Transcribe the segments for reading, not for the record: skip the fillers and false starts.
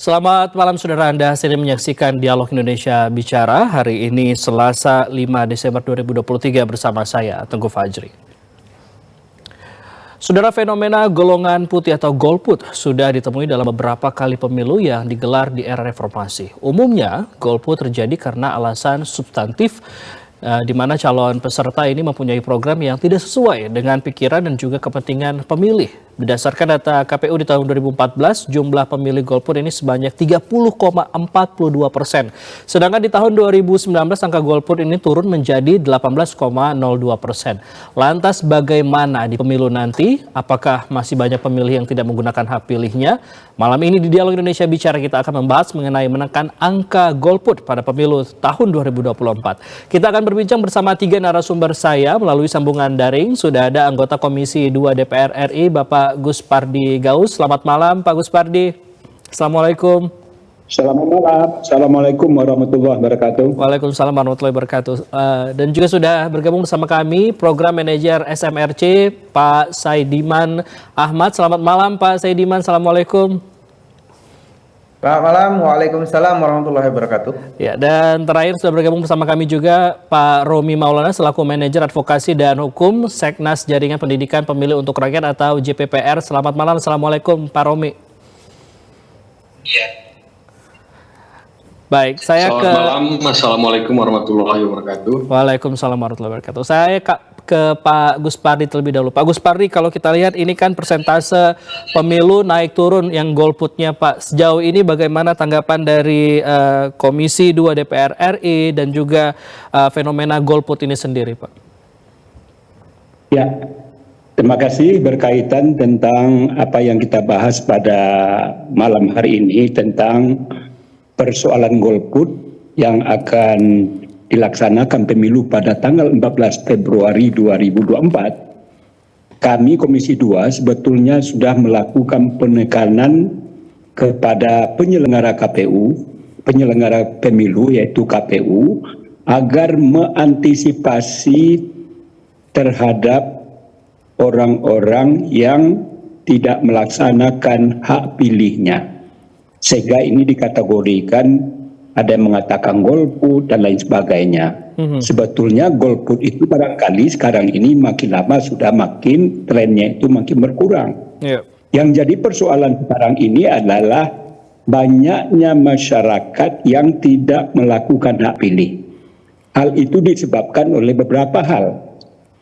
Selamat malam saudara, Anda sedang menyaksikan Dialog Indonesia Bicara hari ini Selasa 5 Desember 2023 bersama saya Teguh Fajri. Saudara, fenomena golongan putih atau golput sudah ditemui dalam beberapa kali pemilu yang digelar di era reformasi. Umumnya golput terjadi karena alasan substantif di mana calon peserta ini mempunyai program yang tidak sesuai dengan pikiran dan juga kepentingan pemilih. Berdasarkan data KPU di tahun 2014, jumlah pemilih golput ini sebanyak 30,42%. Sedangkan di tahun 2019 angka golput ini turun menjadi 18,02%. Lantas bagaimana di pemilu nanti? Apakah masih banyak pemilih yang tidak menggunakan hak pilihnya? Malam ini di Dialog Indonesia Bicara kita akan membahas mengenai menekan angka golput pada pemilu tahun 2024. Kita akan berbincang bersama 3 narasumber saya melalui sambungan daring. Sudah ada anggota Komisi 2 DPR RI, Bapak Gus Pardi Gaus. Selamat malam Pak Gus Pardi. Assalamualaikum. Selamat malam. Assalamualaikum warahmatullahi wabarakatuh. Waalaikumsalam warahmatullahi wabarakatuh. Dan juga sudah bergabung bersama kami Program Manajer SMRC Pak Saidiman Ahmad. Selamat malam Pak Saidiman. Assalamualaikum. Selamat malam, waalaikumsalam warahmatullahi wabarakatuh. Ya, dan terakhir sudah bergabung bersama kami juga Pak Romi Maulana selaku Manajer Advokasi dan Hukum Seknas Jaringan Pendidikan Pemilih untuk Rakyat atau JPPR. Selamat malam, assalamualaikum Pak Romi. Ya. Baik, saya Selamat malam, assalamualaikum warahmatullahi wabarakatuh. Waalaikumsalam warahmatullahi wabarakatuh. Saya ke Pak Gus Pardi terlebih dahulu. Pak Gus Pardi, kalau kita lihat ini kan persentase pemilu naik turun yang golputnya Pak. Sejauh ini bagaimana tanggapan dari Komisi 2 DPR RI dan juga fenomena golput ini sendiri Pak? Ya, terima kasih berkaitan tentang apa yang kita bahas pada malam hari ini tentang persoalan golput yang akan dilaksanakan pemilu pada tanggal 14 Februari 2024, kami Komisi 2 sebetulnya sudah melakukan penekanan kepada penyelenggara penyelenggara pemilu yaitu KPU, agar mengantisipasi terhadap orang-orang yang tidak melaksanakan hak pilihnya. Sehingga ini dikategorikan ada yang mengatakan golput dan lain sebagainya. Sebetulnya golput itu barangkali sekarang ini makin lama sudah makin trennya itu makin berkurang. Yang jadi persoalan sekarang ini adalah banyaknya masyarakat yang tidak melakukan hak pilih. Hal itu disebabkan oleh beberapa hal.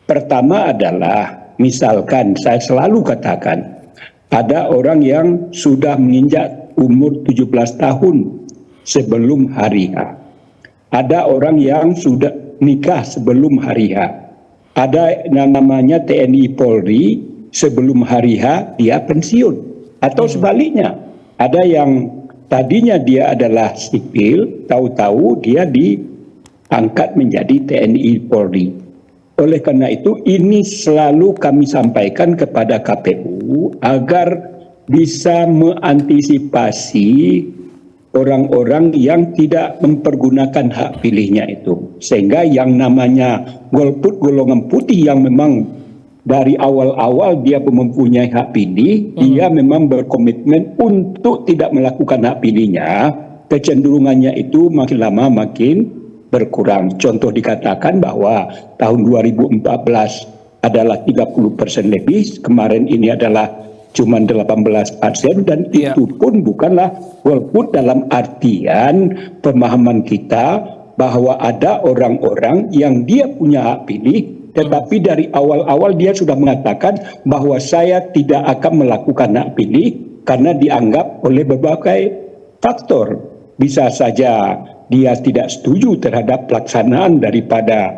Pertama adalah misalkan saya selalu katakan ada orang yang sudah menginjak umur 17 tahun sebelum hari H. Ada orang yang sudah nikah sebelum hari H. Ada yang namanya TNI Polri sebelum hari H dia pensiun. Atau sebaliknya, ada yang tadinya dia adalah sipil, tahu-tahu dia diangkat menjadi TNI Polri. Oleh karena itu ini selalu kami sampaikan kepada KPU agar bisa mengantisipasi orang-orang yang tidak mempergunakan hak pilihnya itu. Sehingga yang namanya golput golongan putih yang memang dari awal-awal dia mempunyai hak pilih, dia memang berkomitmen untuk tidak melakukan hak pilihnya, kecenderungannya itu makin lama makin berkurang. Contoh dikatakan bahwa tahun 2014 adalah 30% lebih, kemarin ini adalah cuma 18% dan itu pun bukanlah golput dalam artian pemahaman kita bahwa ada orang-orang yang dia punya hak pilih tetapi dari awal-awal dia sudah mengatakan bahwa saya tidak akan melakukan hak pilih karena dianggap oleh berbagai faktor. Bisa saja dia tidak setuju terhadap pelaksanaan daripada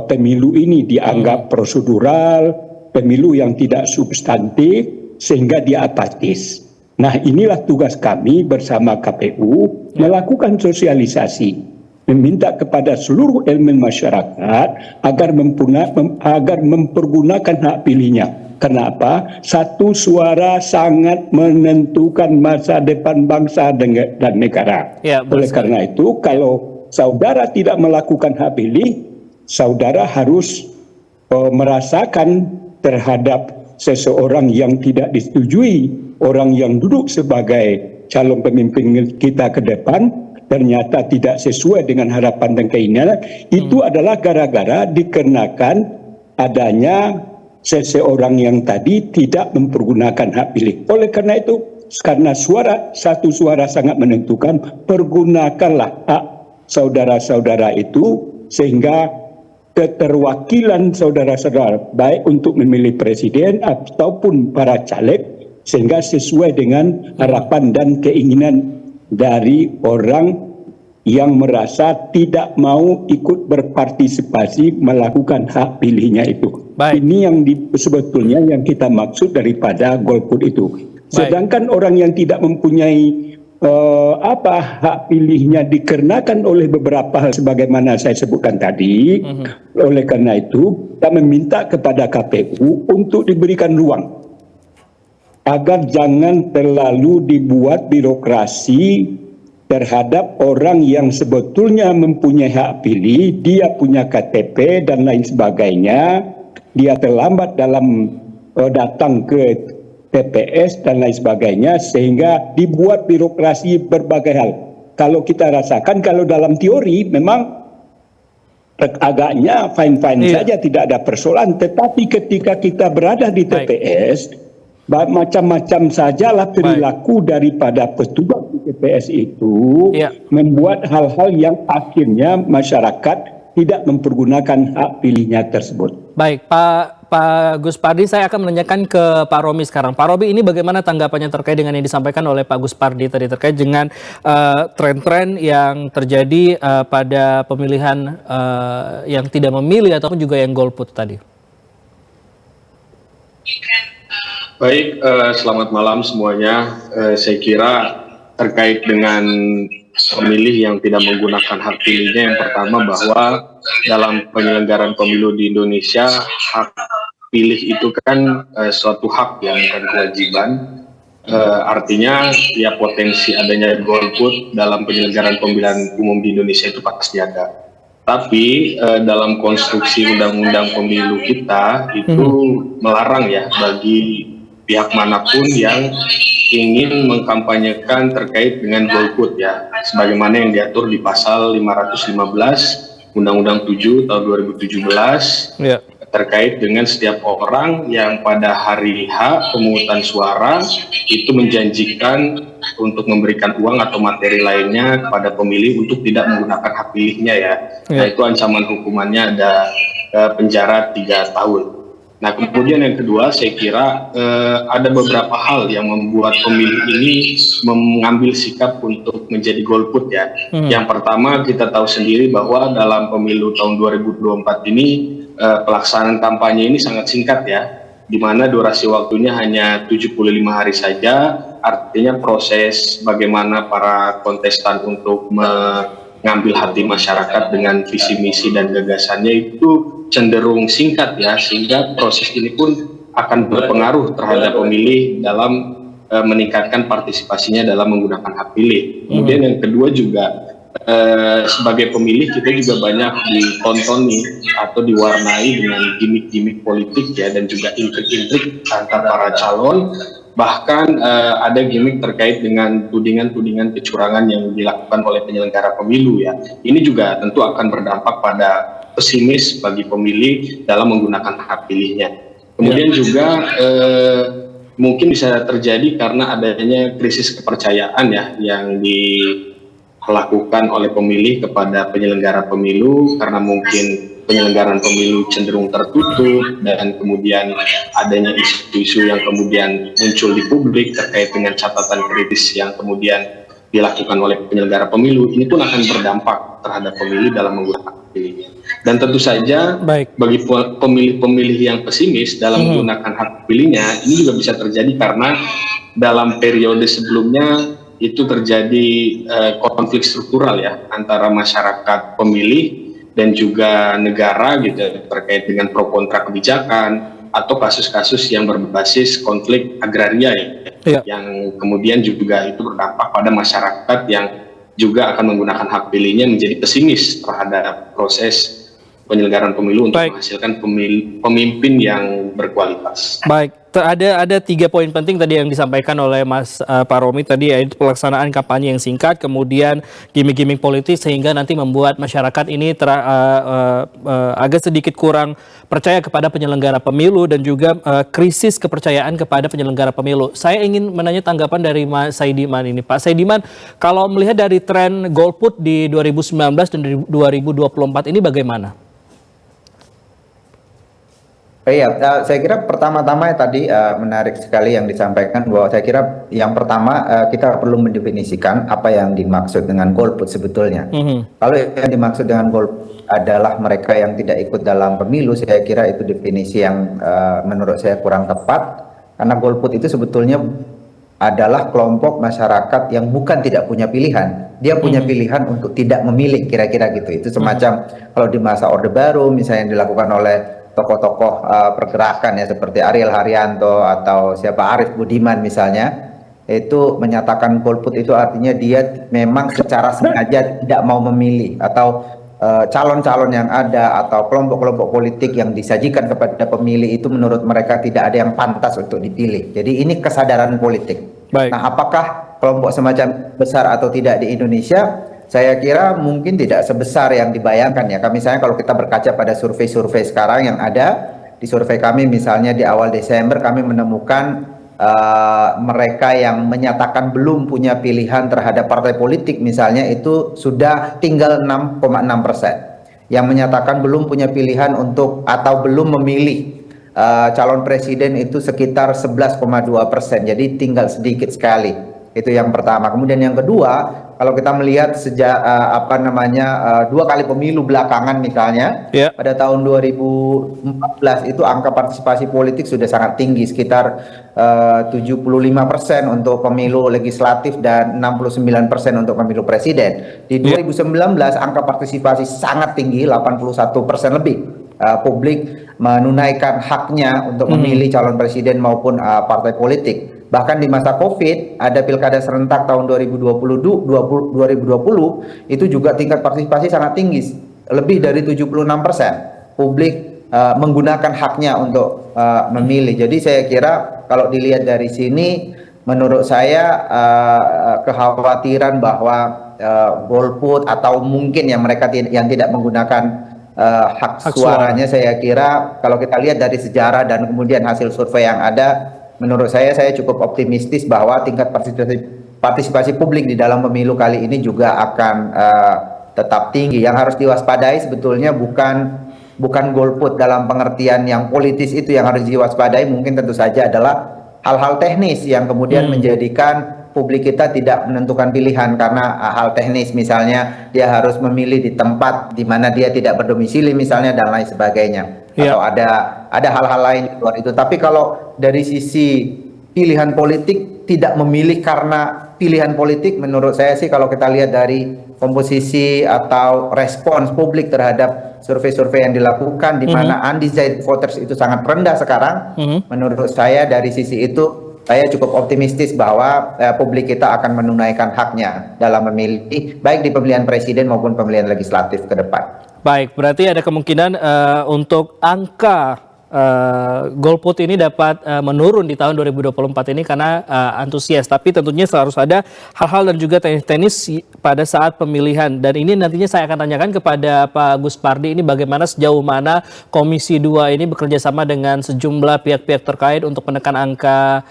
pemilu ini, dianggap prosedural, pemilu yang tidak substantif, sehingga dia apatis. Nah, inilah tugas kami bersama KPU melakukan sosialisasi, meminta kepada seluruh elemen masyarakat agar mempergunakan hak pilihnya. Kenapa? Satu suara sangat menentukan masa depan bangsa dan negara. Oleh karena itu, kalau saudara tidak melakukan hak pilih, saudara harus merasakan terhadap seseorang yang tidak disetujui, orang yang duduk sebagai calon pemimpin kita ke depan ternyata tidak sesuai dengan harapan dan keinginan, itu adalah gara-gara dikarenakan adanya seseorang yang tadi tidak mempergunakan hak pilih. Oleh karena itu, karena satu suara sangat menentukan, pergunakanlah hak saudara-saudara itu sehingga keterwakilan saudara-saudara baik untuk memilih presiden ataupun para caleg sehingga sesuai dengan harapan dan keinginan dari orang yang merasa tidak mau ikut berpartisipasi melakukan hak pilihnya itu. Baik. Ini yang sebetulnya yang kita maksud daripada golput itu. Sedangkan orang yang tidak mempunyai hak pilihnya dikarenakan oleh beberapa hal sebagaimana saya sebutkan tadi. Oleh karena itu kita meminta kepada KPU untuk diberikan ruang agar jangan terlalu dibuat birokrasi terhadap orang yang sebetulnya mempunyai hak pilih, dia punya KTP dan lain sebagainya, dia terlambat dalam datang ke TPS dan lain sebagainya sehingga dibuat birokrasi berbagai hal. Kalau kita rasakan, kalau dalam teori memang agaknya fine-fine saja, tidak ada persoalan, tetapi ketika kita berada di TPS, macam-macam sajalah perilaku daripada petugas di TPS itu membuat hal-hal yang akhirnya masyarakat tidak mempergunakan hak pilihnya tersebut. Baik, Pak Gus Pardi, saya akan menanyakan ke Pak Romi sekarang. Pak Romi, ini bagaimana tanggapannya terkait dengan yang disampaikan oleh Pak Gus Pardi tadi terkait dengan tren-tren yang terjadi pada pemilihan yang tidak memilih ataupun juga yang golput tadi? Baik, selamat malam semuanya. Saya kira terkait dengan pemilih yang tidak menggunakan hak pilihnya, yang pertama bahwa dalam penyelenggaraan pemilu di Indonesia, hak pilih itu kan suatu hak yang bukan kewajiban. Artinya ya potensi adanya golput dalam penyelenggaraan pemilihan umum di Indonesia itu pasti ada. Tapi dalam konstruksi undang-undang pemilu kita itu melarang ya bagi pihak manapun yang ingin mengkampanyekan terkait dengan golput ya, sebagaimana yang diatur di pasal 515 Undang-Undang 7 tahun 2017 terkait dengan setiap orang yang pada hari H pemungutan suara itu menjanjikan untuk memberikan uang atau materi lainnya kepada pemilih untuk tidak menggunakan hak pilihnya ya. Nah itu ancaman hukumannya ada penjara 3 tahun. Nah kemudian yang kedua saya kira ada beberapa hal yang membuat pemilih ini mengambil sikap untuk menjadi golput ya. Yang pertama kita tahu sendiri bahwa dalam pemilu tahun 2024 ini pelaksanaan kampanye ini sangat singkat ya, di mana durasi waktunya hanya 75 hari saja. Artinya proses bagaimana para kontestan untuk mengambil hati masyarakat dengan visi misi dan gagasannya itu cenderung singkat ya, sehingga proses ini pun akan berpengaruh terhadap pemilih dalam meningkatkan partisipasinya dalam menggunakan hak pilih. Kemudian yang kedua juga sebagai pemilih kita juga banyak ditontoni atau diwarnai dengan gimmick-gimmick politik ya, dan juga intrik-intrik antar para calon. Bahkan ada gimmick terkait dengan tudingan-tudingan kecurangan yang dilakukan oleh penyelenggara pemilu ya. Ini juga tentu akan berdampak pada pesimis bagi pemilih dalam menggunakan hak pilihnya. Kemudian juga mungkin bisa terjadi karena adanya krisis kepercayaan ya yang dilakukan oleh pemilih kepada penyelenggara pemilu, karena mungkin penyelenggaraan pemilu cenderung tertutup dan kemudian adanya isu-isu yang kemudian muncul di publik terkait dengan catatan kritis yang kemudian dilakukan oleh penyelenggara pemilu. Ini pun akan berdampak terhadap pemilih dalam menggunakan hak pilihnya. Dan tentu saja bagi pemilih-pemilih yang pesimis dalam menggunakan hak pilihnya, ini juga bisa terjadi karena dalam periode sebelumnya itu terjadi konflik struktural ya antara masyarakat pemilih dan juga negara gitu terkait dengan pro kontra kebijakan atau kasus-kasus yang berbasis konflik agraria ya, yang kemudian juga itu berdampak pada masyarakat yang juga akan menggunakan hak pilihnya menjadi pesimis terhadap proses penyelenggaraan pemilu untuk menghasilkan pemimpin yang berkualitas. Baik. ada 3 poin penting tadi yang disampaikan oleh Pak Romi tadi, yaitu pelaksanaan kampanye yang singkat, kemudian gimmick-gimmick politik sehingga nanti membuat masyarakat ini agak sedikit kurang percaya kepada penyelenggara pemilu dan juga krisis kepercayaan kepada penyelenggara pemilu. Saya ingin menanya tanggapan dari Mas Saidiman ini. Pak Saidiman, kalau melihat dari tren golput di 2019 dan 2024 ini bagaimana? Iya, saya kira pertama-tama tadi menarik sekali yang disampaikan, bahwa saya kira yang pertama kita perlu mendefinisikan apa yang dimaksud dengan golput sebetulnya. Kalau yang dimaksud dengan golput adalah mereka yang tidak ikut dalam pemilu, saya kira itu definisi yang menurut saya kurang tepat, karena golput itu sebetulnya adalah kelompok masyarakat yang bukan tidak punya pilihan, dia punya pilihan untuk tidak memilih, kira-kira gitu. Itu semacam kalau di masa Orde Baru misalnya yang dilakukan oleh tokoh-tokoh pergerakan ya seperti Ariel Haryanto atau Arif Budiman misalnya, itu menyatakan golput itu artinya dia memang secara sengaja tidak mau memilih, atau calon-calon yang ada atau kelompok-kelompok politik yang disajikan kepada pemilih itu menurut mereka tidak ada yang pantas untuk dipilih. Jadi ini kesadaran politik. Baik. Nah, apakah kelompok semacam besar atau tidak di Indonesia? Saya kira mungkin tidak sebesar yang dibayangkan ya. Misalnya kalau kita berkaca pada survei-survei sekarang yang ada, di survei kami misalnya di awal Desember kami menemukan mereka yang menyatakan belum punya pilihan terhadap partai politik misalnya itu sudah tinggal 6,6%. Yang menyatakan belum punya pilihan untuk atau belum memilih calon presiden itu sekitar 11,2%. Jadi tinggal sedikit sekali. Itu yang pertama. Kemudian yang kedua, kalau kita melihat sejak 2 kali pemilu belakangan misalnya, pada tahun 2014 itu angka partisipasi politik sudah sangat tinggi, sekitar 75% untuk pemilu legislatif dan 69% untuk pemilu presiden. Di 2019 angka partisipasi sangat tinggi, 81% lebih. Publik menunaikan haknya untuk memilih calon presiden maupun partai politik. Bahkan di masa COVID, ada pilkada serentak tahun 2020 itu juga tingkat partisipasi sangat tinggi, lebih dari 76%. Publik menggunakan haknya untuk memilih. Jadi saya kira kalau dilihat dari sini, menurut saya kekhawatiran bahwa golput atau mungkin yang mereka yang tidak menggunakan hak suaranya, saya kira kalau kita lihat dari sejarah dan kemudian hasil survei yang ada, menurut saya cukup optimistis bahwa tingkat partisipasi publik di dalam pemilu kali ini juga akan tetap tinggi. Yang harus diwaspadai sebetulnya bukan golput dalam pengertian yang politis itu yang harus diwaspadai, mungkin tentu saja adalah hal-hal teknis yang kemudian menjadikan publik kita tidak menentukan pilihan karena hal teknis, misalnya dia harus memilih di tempat di mana dia tidak berdomisili misalnya dan lain sebagainya. Atau ada hal-hal lain di luar itu. Tapi kalau dari sisi pilihan politik, tidak memilih karena pilihan politik, menurut saya sih kalau kita lihat dari komposisi atau respons publik terhadap survei-survei yang dilakukan, di mana undecided voters itu sangat rendah sekarang, menurut saya dari sisi itu saya cukup optimistis bahwa publik kita akan menunaikan haknya dalam memilih, baik di pemilihan presiden maupun pemilihan legislatif ke depan. Baik, berarti ada kemungkinan untuk angka golput ini dapat menurun di tahun 2024 ini karena antusias. Tapi tentunya harus ada hal-hal dan juga teknis pada saat pemilihan. Dan ini nantinya saya akan tanyakan kepada Pak Gus Pardi, ini bagaimana sejauh mana Komisi 2 ini bekerja sama dengan sejumlah pihak-pihak terkait untuk menekan angka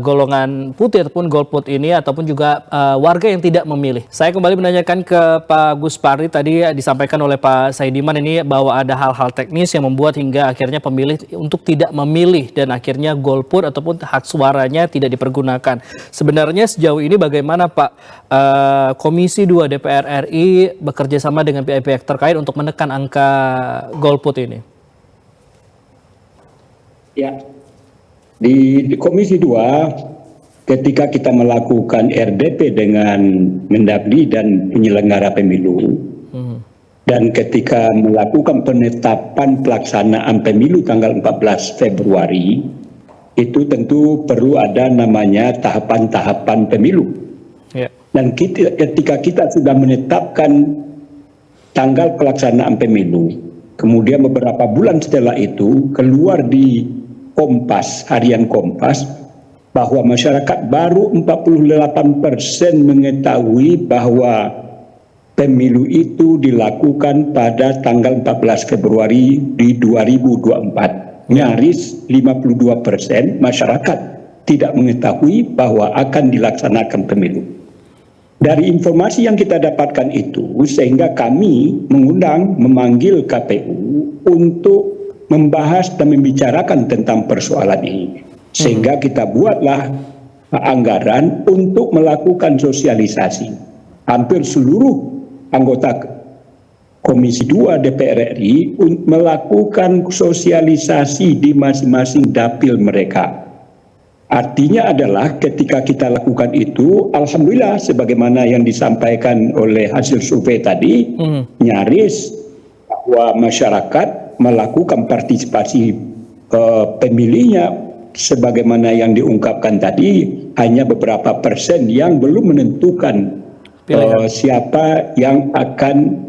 golongan putih ataupun golput ini, ataupun juga warga yang tidak memilih. Saya kembali menanyakan ke Pak Gus Pardi, tadi disampaikan oleh Pak Saidiman ini bahwa ada hal-hal teknis yang membuat hingga akhirnya pemilih untuk tidak memilih dan akhirnya golput ataupun hak suaranya tidak dipergunakan. Sebenarnya sejauh ini bagaimana Pak Komisi 2 DPR RI bekerja sama dengan pihak-pihak terkait untuk menekan angka golput ini? Ya, di Komisi 2 ketika kita melakukan RDP dengan Mendagri dan penyelenggara pemilu, dan ketika melakukan penetapan pelaksanaan pemilu tanggal 14 Februari, itu tentu perlu ada namanya tahapan-tahapan pemilu. Dan ketika kita sudah menetapkan tanggal pelaksanaan pemilu, kemudian beberapa bulan setelah itu keluar di Kompas, harian Kompas, bahwa masyarakat baru 48% mengetahui bahwa pemilu itu dilakukan pada tanggal 14 Februari di 2024. Nyaris 52% masyarakat tidak mengetahui bahwa akan dilaksanakan pemilu. Dari informasi yang kita dapatkan itu, sehingga kami memanggil KPU untuk membahas dan membicarakan tentang persoalan ini. Sehingga kita buatlah anggaran untuk melakukan sosialisasi. Hampir seluruh anggota Komisi 2 DPR RI melakukan sosialisasi di masing-masing dapil mereka. Artinya adalah ketika kita lakukan itu, alhamdulillah sebagaimana yang disampaikan oleh hasil survei tadi, nyaris bahwa masyarakat melakukan partisipasi pemilihnya. Sebagaimana yang diungkapkan tadi, hanya beberapa persen yang belum menentukan siapa yang akan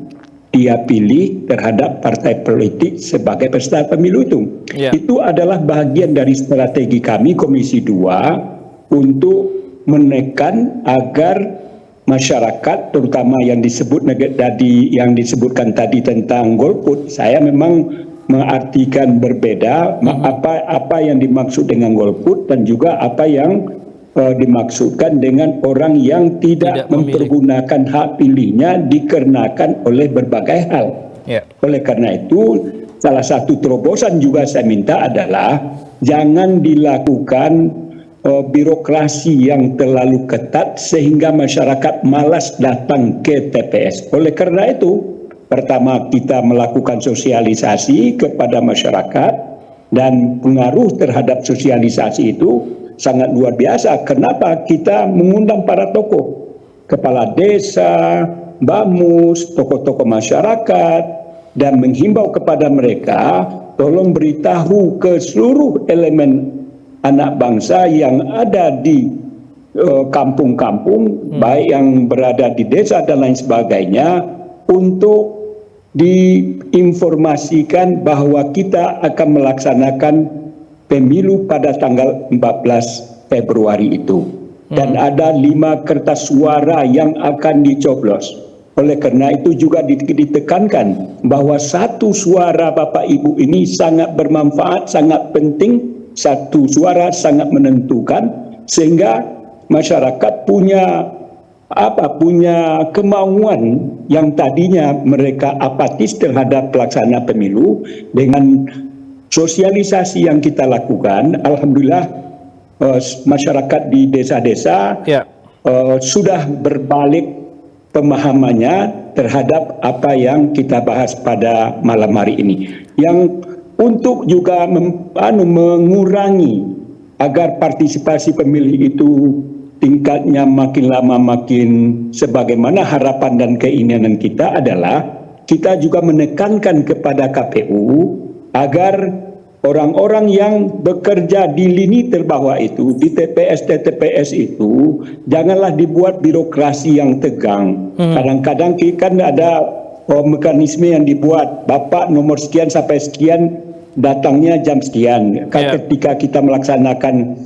dia pilih terhadap partai politik sebagai peserta pemilu itu. Itu adalah bagian dari strategi kami Komisi 2 untuk menekan agar masyarakat, terutama yang disebutkan tadi tentang golput. Saya memang mengartikan berbeda apa yang dimaksud dengan golput dan juga apa yang dimaksudkan dengan orang yang tidak mempergunakan hak pilihnya dikarenakan oleh berbagai hal. Oleh karena itu, salah satu terobosan juga saya minta adalah jangan dilakukan birokrasi yang terlalu ketat sehingga masyarakat malas datang ke TPS. Oleh karena itu, pertama, kita melakukan sosialisasi kepada masyarakat dan pengaruh terhadap sosialisasi itu sangat luar biasa. Kenapa? Kita mengundang para tokoh, kepala desa, bamus, tokoh-tokoh masyarakat, dan menghimbau kepada mereka, tolong beritahu ke seluruh elemen anak bangsa yang ada di kampung-kampung, baik yang berada di desa dan lain sebagainya, untuk diinformasikan bahwa kita akan melaksanakan pemilu pada tanggal 14 Februari itu. Dan ada 5 kertas suara yang akan dicoblos. Oleh karena itu juga ditekankan bahwa satu suara Bapak Ibu ini sangat bermanfaat, sangat penting, satu suara sangat menentukan, sehingga masyarakat punya kemauan yang tadinya mereka apatis terhadap pelaksana pemilu. Dengan sosialisasi yang kita lakukan, alhamdulillah masyarakat di desa-desa sudah berbalik pemahamannya terhadap apa yang kita bahas pada malam hari ini. Yang untuk juga mengurangi agar partisipasi pemilih itu tingkatnya makin lama makin sebagaimana harapan dan keinginan kita adalah kita juga menekankan kepada KPU agar orang-orang yang bekerja di lini terbawah itu, di TPS itu, janganlah dibuat birokrasi yang tegang. Kadang-kadang kan ada mekanisme yang dibuat, Bapak nomor sekian sampai sekian datangnya jam sekian. Ketika kita melaksanakan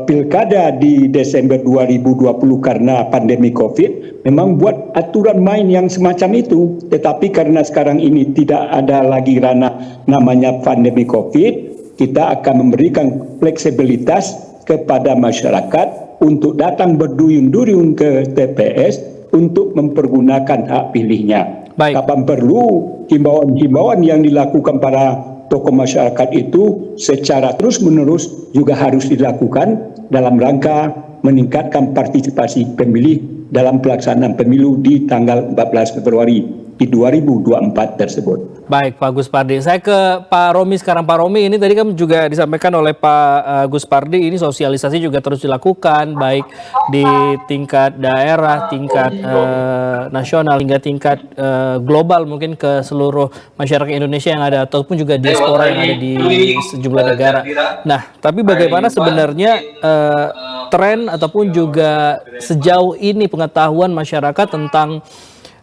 pilkada di Desember 2020 karena pandemi COVID, memang buat aturan main yang semacam itu. Tetapi karena sekarang ini tidak ada lagi ranah namanya pandemi COVID, kita akan memberikan fleksibilitas kepada masyarakat untuk datang berduyun-duyun ke TPS untuk mempergunakan hak pilihnya. Kapan perlu, himbauan-himbauan yang dilakukan para tokoh masyarakat itu secara terus-menerus juga harus dilakukan dalam rangka meningkatkan partisipasi pemilih dalam pelaksanaan pemilu di tanggal 14 Februari di 2024 tersebut. Baik, Pak Gus Pardi. Saya ke Pak Romi sekarang. Pak Romi, ini tadi kan juga disampaikan oleh Pak Gus Pardi, ini sosialisasi juga terus dilakukan, baik di tingkat daerah, tingkat nasional, hingga tingkat global mungkin ke seluruh masyarakat Indonesia yang ada, ataupun juga diaspora yang ada di sejumlah negara. Nah, tapi bagaimana sebenarnya tren ataupun juga sejauh ini pengetahuan masyarakat tentang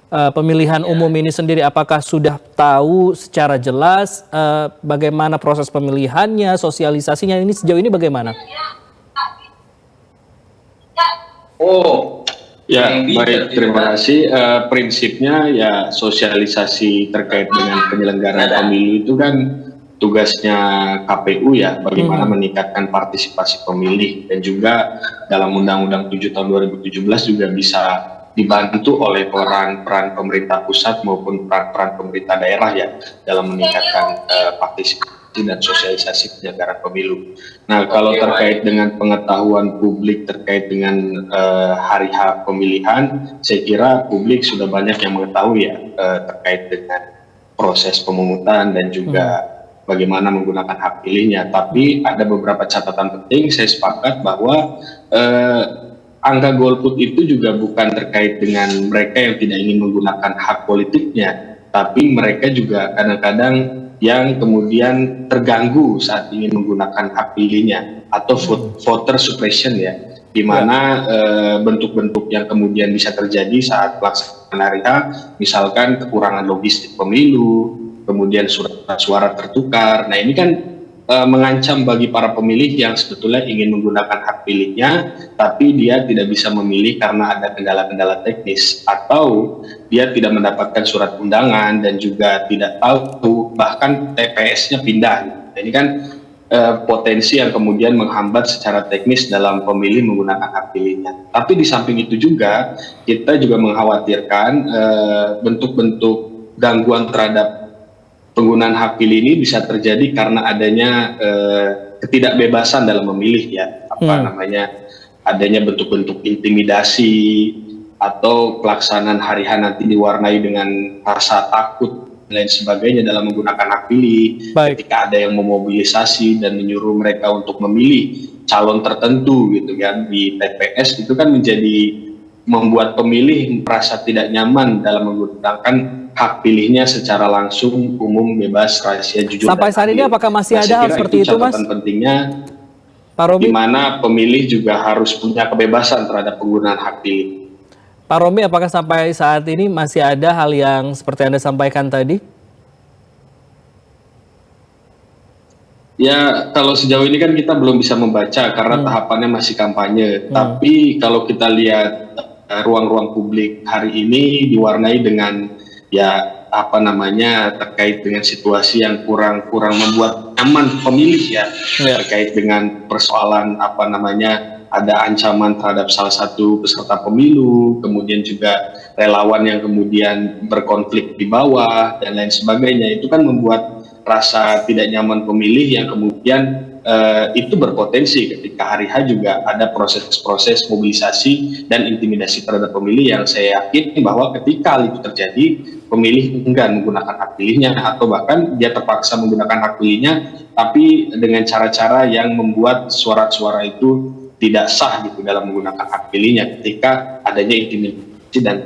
pemilihan umum ini sendiri, apakah sudah tahu secara jelas bagaimana proses pemilihannya, sosialisasinya ini sejauh ini bagaimana? Oh, ya baik, terima kasih. Prinsipnya ya sosialisasi terkait dengan penyelenggaraan pemilu itu kan tugasnya KPU ya, bagaimana meningkatkan partisipasi pemilih, dan juga dalam Undang-Undang 7 tahun 2017 juga bisa dibantu oleh peran pemerintah pusat maupun peran pemerintah daerah ya dalam meningkatkan partisipasi dan sosialisasi penyelenggaraan pemilu. Nah, kalau terkait dengan pengetahuan publik terkait dengan hari H pemilihan, saya kira publik sudah banyak yang mengetahui ya terkait dengan proses pemungutan dan juga bagaimana menggunakan hak pilihnya. Tapi ada beberapa catatan penting. Saya sepakat bahwa angka golput itu juga bukan terkait dengan mereka yang tidak ingin menggunakan hak politiknya, tapi mereka juga kadang-kadang yang kemudian terganggu saat ingin menggunakan hak pilihnya, atau voter suppression ya, di mana bentuk-bentuk yang kemudian bisa terjadi saat pelaksanaan hari H, misalkan kekurangan logistik pemilu, kemudian surat suara tertukar. Nah, ini kan mengancam bagi para pemilih yang sebetulnya ingin menggunakan hak pilihnya, tapi dia tidak bisa memilih karena ada kendala-kendala teknis, atau dia tidak mendapatkan surat undangan dan juga tidak tahu bahkan TPS-nya pindah. Ini kan potensi yang kemudian menghambat secara teknis dalam pemilih menggunakan hak pilihnya. Tapi di samping itu juga kita juga mengkhawatirkan bentuk-bentuk gangguan terhadap penggunaan hak pilih ini bisa terjadi karena adanya ketidakbebasan dalam memilih ya, adanya bentuk-bentuk intimidasi atau pelaksanaan hari H nanti diwarnai dengan rasa takut dan lain sebagainya dalam menggunakan hak pilih. Ketika ada yang memobilisasi dan menyuruh mereka untuk memilih calon tertentu gitu kan di TPS, itu kan membuat pemilih merasa tidak nyaman dalam menggunakan hak pilihnya secara langsung, umum, bebas, rahasia, jujur. Sampai saat ini apakah masih ada hal seperti itu, Mas? Catatan pentingnya, Pak Romi, di mana pemilih juga harus punya kebebasan terhadap penggunaan hak pilih. Pak Romi, apakah sampai saat ini masih ada hal yang seperti Anda sampaikan tadi? Ya, kalau sejauh ini kan kita belum bisa membaca karena tahapannya masih kampanye. Tapi kalau kita lihat ruang-ruang publik hari ini diwarnai dengan terkait dengan situasi yang kurang membuat nyaman pemilih ya, terkait dengan persoalan ada ancaman terhadap salah satu peserta pemilu, kemudian juga relawan yang kemudian berkonflik di bawah dan lain sebagainya. Itu kan membuat rasa tidak nyaman pemilih yang kemudian itu berpotensi ketika hari H juga ada proses-proses mobilisasi dan intimidasi terhadap pemilih yang saya yakin bahwa ketika hal itu terjadi, pemilih enggan menggunakan hak pilihnya atau bahkan dia terpaksa menggunakan hak pilihnya tapi dengan cara-cara yang membuat suara-suara itu tidak sah gitu dalam menggunakan hak pilihnya ketika adanya intimidasi dan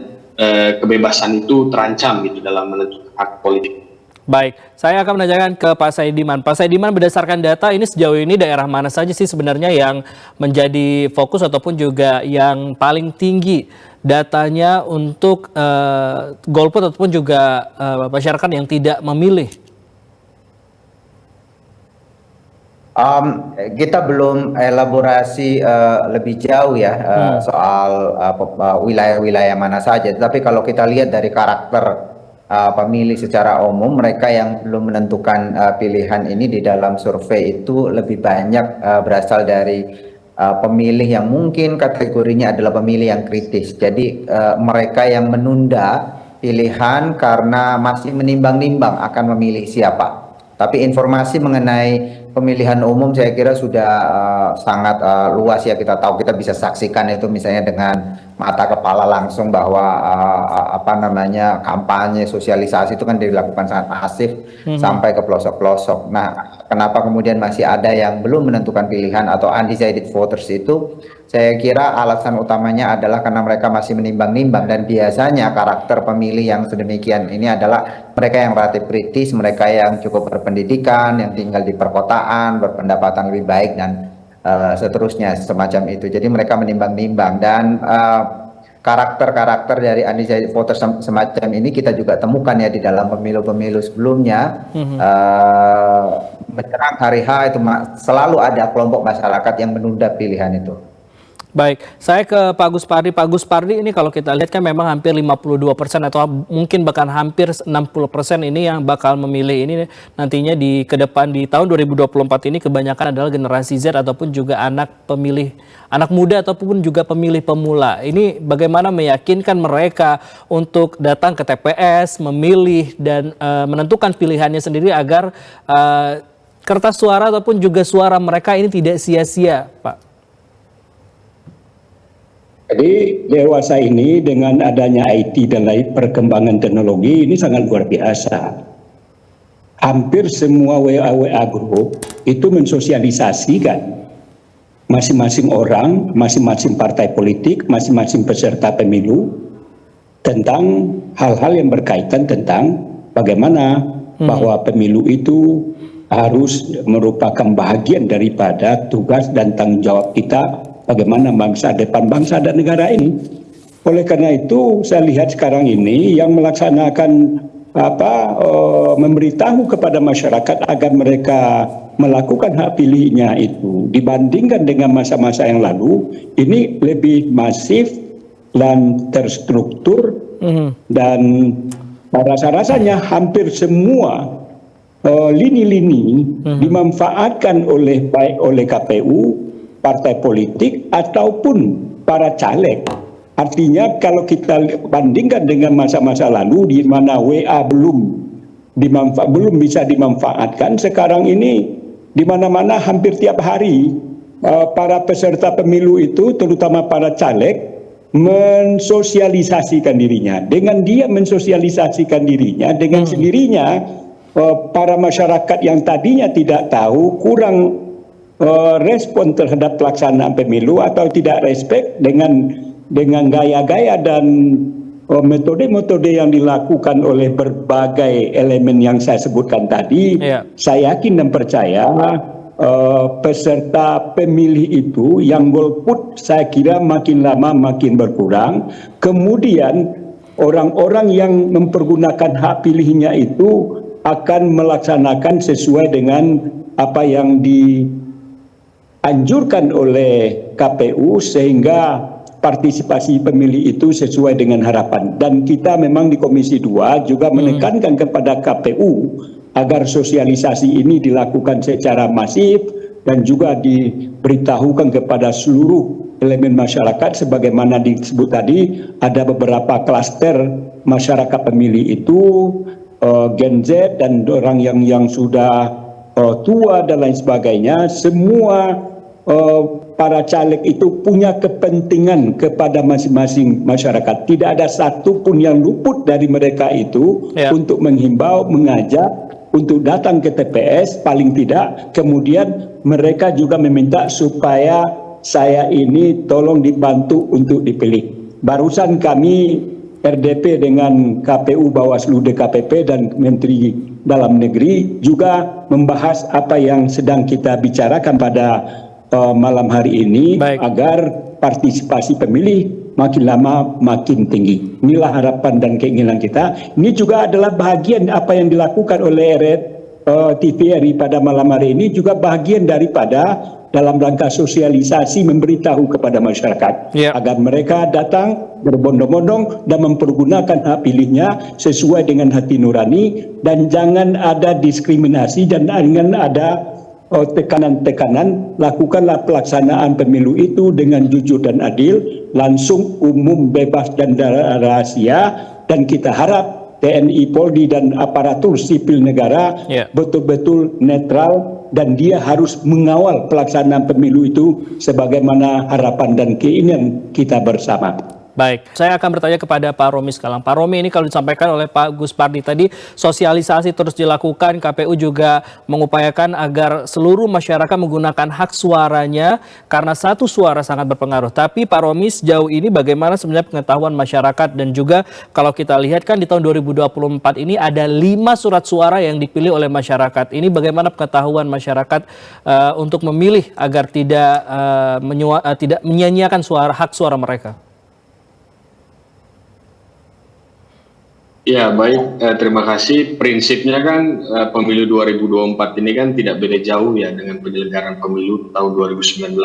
kebebasan itu terancam gitu dalam menentukan hak politik. Baik, saya akan menanyakan ke Pak Saidiman. Pak Saidiman, berdasarkan data ini sejauh ini daerah mana saja sih sebenarnya yang menjadi fokus ataupun juga yang paling tinggi datanya untuk golput ataupun juga masyarakat yang tidak memilih? Kita belum elaborasi lebih jauh ya soal wilayah-wilayah mana saja. Tapi kalau kita lihat dari karakter pemilih secara umum, mereka yang belum menentukan pilihan ini di dalam survei itu lebih banyak berasal dari pemilih yang mungkin kategorinya adalah pemilih yang kritis. Jadi mereka yang menunda pilihan karena masih menimbang-nimbang akan memilih siapa. Tapi informasi mengenai pemilihan umum saya kira sudah sangat luas ya, kita tahu, kita bisa saksikan itu misalnya dengan mata kepala langsung bahwa kampanye sosialisasi itu kan dilakukan sangat masif sampai ke pelosok-pelosok. Nah, kenapa kemudian masih ada yang belum menentukan pilihan atau undecided voters itu? Saya kira alasan utamanya adalah karena mereka masih menimbang-nimbang, dan biasanya karakter pemilih yang sedemikian ini adalah mereka yang relatif kritis, mereka yang cukup berpendidikan, yang tinggal di perkotaan, berpendapatan lebih baik dan seterusnya semacam itu. Jadi mereka menimbang-nimbang, dan karakter-karakter dari undecided voter semacam ini kita juga temukan ya di dalam pemilu-pemilu sebelumnya. Menjelang hari H itu selalu ada kelompok masyarakat yang menunda pilihan itu. Baik, saya ke Pak Gus Pardi. Pak Gus Pardi, ini kalau kita lihat kan memang hampir 52% atau mungkin bahkan hampir 60% ini yang bakal memilih ini nantinya ke depan di tahun 2024 ini kebanyakan adalah generasi Z ataupun juga anak muda ataupun juga pemilih pemula. Ini bagaimana meyakinkan mereka untuk datang ke TPS, memilih dan menentukan pilihannya sendiri agar kertas suara ataupun juga suara mereka ini tidak sia-sia, Pak? Jadi dewasa ini dengan adanya IT dan lain perkembangan teknologi ini sangat luar biasa. Hampir semua WA group itu mensosialisasikan masing-masing orang, masing-masing partai politik, masing-masing peserta pemilu tentang hal-hal yang berkaitan tentang bagaimana bahwa pemilu itu harus merupakan bagian daripada tugas dan tanggung jawab kita bagaimana depan bangsa dan negara ini. Oleh karena itu saya lihat sekarang ini yang melaksanakan memberitahu kepada masyarakat agar mereka melakukan hak pilihnya itu dibandingkan dengan masa-masa yang lalu ini lebih masif dan terstruktur dan rasa-rasanya hampir semua lini-lini dimanfaatkan baik oleh KPU, partai politik ataupun para caleg. Artinya kalau kita bandingkan dengan masa-masa lalu di mana WA belum bisa dimanfaatkan, sekarang ini di mana-mana hampir tiap hari para peserta pemilu itu terutama para caleg mensosialisasikan dirinya. Dengan dia mensosialisasikan dirinya dengan sendirinya para masyarakat yang tadinya tidak tahu kurang respon terhadap pelaksanaan pemilu atau tidak respect dengan gaya-gaya dan metode-metode yang dilakukan oleh berbagai elemen yang saya sebutkan tadi, saya yakin dan percaya peserta pemilih itu yang golput saya kira makin lama makin berkurang. Kemudian orang-orang yang mempergunakan hak pilihnya itu akan melaksanakan sesuai dengan apa yang dianjurkan oleh KPU sehingga partisipasi pemilih itu sesuai dengan harapan. Dan kita memang di Komisi 2 juga menekankan kepada KPU agar sosialisasi ini dilakukan secara masif dan juga diberitahukan kepada seluruh elemen masyarakat sebagaimana disebut tadi ada beberapa klaster masyarakat pemilih itu Gen Z dan orang yang sudah tua dan lain sebagainya, semua para caleg itu punya kepentingan kepada masing-masing masyarakat. Tidak ada satupun yang luput dari mereka itu untuk menghimbau, mengajak, untuk datang ke TPS paling tidak. Kemudian mereka juga meminta supaya saya ini tolong dibantu untuk dipilih. Barusan kami RDP dengan KPU, Bawaslu, DKPP dan Menteri Dalam Negeri juga membahas apa yang sedang kita bicarakan pada malam hari ini. Agar partisipasi pemilih makin lama makin tinggi. Inilah harapan dan keinginan kita. Ini juga adalah bagian apa yang dilakukan oleh TVRI pada malam hari ini juga bagian daripada dalam rangka sosialisasi memberitahu kepada masyarakat agar mereka datang berbondong-bondong dan mempergunakan hak pilihnya sesuai dengan hati nurani dan jangan ada diskriminasi dan jangan ada tekanan-tekanan. Lakukanlah pelaksanaan pemilu itu dengan jujur dan adil, langsung, umum, bebas dan rahasia, dan kita harap TNI, Polri dan aparatur sipil negara betul-betul netral dan dia harus mengawal pelaksanaan pemilu itu sebagaimana harapan dan keinginan kita bersama. Baik, saya akan bertanya kepada Pak Romi sekarang. Pak Romi, ini kalau disampaikan oleh Pak Gus Pardi tadi, sosialisasi terus dilakukan, KPU juga mengupayakan agar seluruh masyarakat menggunakan hak suaranya karena satu suara sangat berpengaruh. Tapi Pak Romi, sejauh ini bagaimana sebenarnya pengetahuan masyarakat dan juga kalau kita lihat kan di tahun 2024 ini ada 5 surat suara yang dipilih oleh masyarakat. Ini bagaimana pengetahuan masyarakat untuk memilih agar tidak menyia-nyiakan hak suara mereka? Ya, baik. Terima kasih. Prinsipnya kan pemilu 2024 ini kan tidak beda jauh ya dengan penyelenggaraan pemilu tahun 2019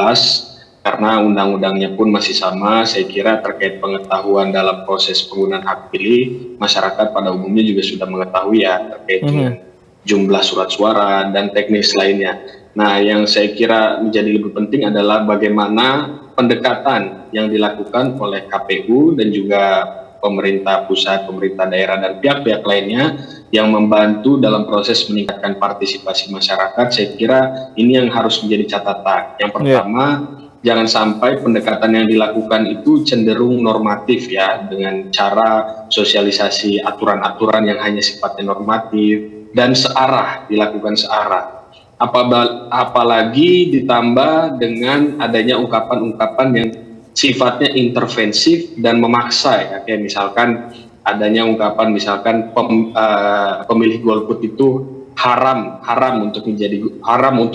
karena undang-undangnya pun masih sama. Saya kira terkait pengetahuan dalam proses penggunaan hak pilih, masyarakat pada umumnya juga sudah mengetahui ya terkait dengan jumlah surat suara dan teknis lainnya. Nah, yang saya kira menjadi lebih penting adalah bagaimana pendekatan yang dilakukan oleh KPU dan juga pemerintah pusat, pemerintah daerah, dan pihak-pihak lainnya yang membantu dalam proses meningkatkan partisipasi masyarakat. Saya kira ini yang harus menjadi catatan. Yang pertama, jangan sampai pendekatan yang dilakukan itu cenderung normatif ya, dengan cara sosialisasi aturan-aturan yang hanya sifatnya normatif dan searah, dilakukan searah. Apalagi ditambah dengan adanya ungkapan-ungkapan yang sifatnya intervensif dan memaksa ya, kayak misalkan adanya ungkapan misalkan pemilih golput itu haram untuk